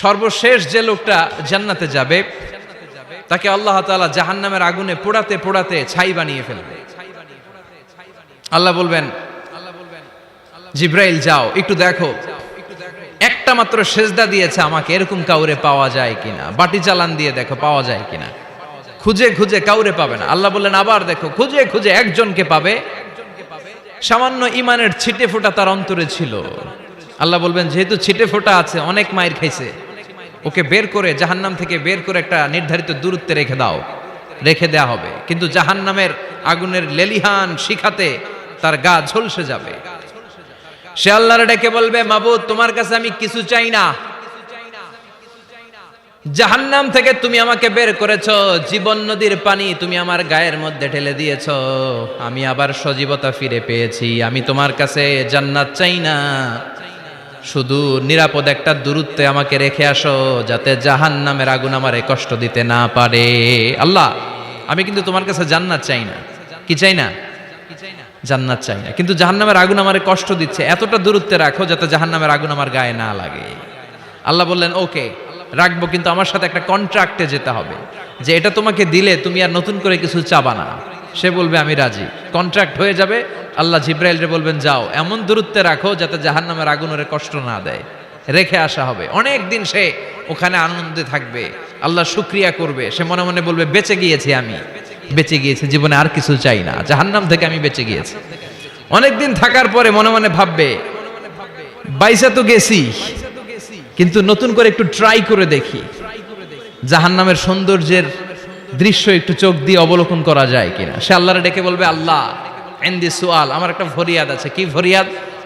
সর্বশেষ যে লোকটা জান্নাতে যাবে তাকে আল্লাহ তাআলা জাহান্নামের আগুনে পোড়াতে পোড়াতে ছাই বানিয়ে ফেলবে। আল্লাহ বলবেন, জিব্রাইল যাও একটু দেখো, একটা মাত্র সেজদা দিয়েছে আমাকে, এরকম কাউরে পাওয়া যায় কিনা। বাটি চালান দিয়ে দেখো পাওয়া যায় কিনা। খুঁজে খুঁজে কাউরে পাবে না। আল্লাহ বললেন আবার দেখো, খুঁজে খুঁজে একজনকে পাবে, সামান্য ইমানের ছিটে ফোঁটা তার অন্তরে ছিল। আল্লাহ বলবেন যেহেতু ছিটে ফোঁটা আছে, অনেক মায়ের খাইছে, ওকে বের করে জাহান্নাম থেকে বের করে একটা নির্ধারিত দূরত্বে রেখে দাও। রেখে দেয়া হবে, কিন্তু জাহান্নামের আগুনের লেলিহান শিখাতে তার গা ঝলসে যাবে। সে আল্লাহর ডেকে বলবে, মাবুদ তোমার কাছে আমি কিছু চাই না, জাহান্নাম থেকে তুমি আমাকে বের করেছো, জীবন নদীর পানি তুমি আমার গায়ের মধ্যে ঢেলে দিয়েছো, আমি আবার সজীবতা ফিরে পেয়েছি। আমি তোমার কাছে জান্নাত চাই না, শুধু নিরাপদ একটা দূরত্বে আমাকে রেখে আসো, যাতে জাহান্নামের আগুন আমারে কষ্ট দিতে না পারে। আল্লাহ আমি কিন্তু তোমার কাছে জান্নাত চাই না। কি চাই না? জান্নাত চাই না, কিন্তু জাহান্নামের আগুন আমারে কষ্ট দিচ্ছে, এতটা দূরত্বে রাখো যাতে জাহান্নামের আগুন আমার গায়ে না লাগে। আল্লাহ বললেন ওকে রাখবো, কিন্তু আমার সাথে একটা কন্ট্রাক্টে যেতে হবে, যে এটা তোমাকে দিলে তুমি আর নতুন করে কিছু চাবা না। সে বলবে আমি রাজি, কন্ট্রাক্ট হয়ে যাবে। আল্লাহ জিব্রাইলরে বলবেন যাও এমন দূরত্বে রাখো যাতে জাহান্নামের আগুন ওরে কষ্ট না দেয়। রেখে আসা হবে, অনেক দিন সে ওখানে আনন্দে থাকবে, আল্লাহ শুকরিয়া করবে। সে মনে মনে বলবে বেঁচে গিয়েছি, আমি বেঁচে গিয়েছি, জীবনে আর কিছু চাই না, জাহান্নাম থেকে আমি বেঁচে গিয়েছি। অনেকদিন থাকার পরে মনে মনে ভাববে বাইসা তো গেছি, কিন্তু নতুন করে একটু ট্রাই করে দেখি, জাহান্নামের সৌন্দর্যের দৃশ্য একটু চোখ দিয়ে অবলোকন করা যায় কিনা। সে আল্লাহরে ডেকে বলবে আল্লাহ ইনদি সুআল, আমার একটা ফরিয়াদ আছে। কি ফরিয়াদ?